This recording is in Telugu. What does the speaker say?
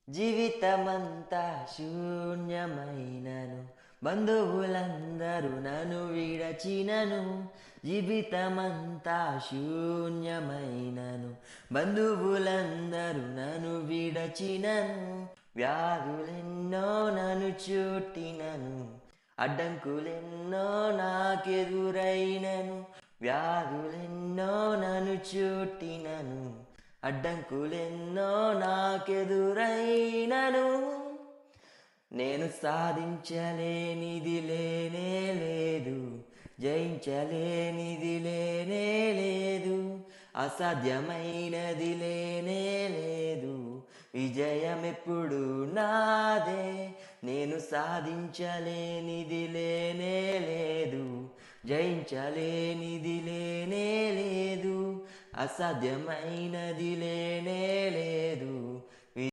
జీవితమంతా శూన్యమైనను బంధువులందరూ నన్ను విడచినను. జీవితమంతా శూన్యమైనను బంధువులందరూ నన్ను విడచినను. వ్యాధులెన్నో నన్ను చుట్టినను, అడ్డంకులెన్నో నాకెదురైనను. వ్యాధులెన్నో నన్ను చుట్టినను, అడ్డంకులెన్నో నాకెదురైనను. నేను సాధించలేనిది లేనే లేదు, జయించలేనిది లేనే లేదు, అసాధ్యమైనది లేనే లేదు. విజయం ఎప్పుడు నాదే. నేను సాధించలేనిది లేనే లేదు, జయించలేనిది లేనే లేదు, అసాధ్యమైనది లేనే లేదు.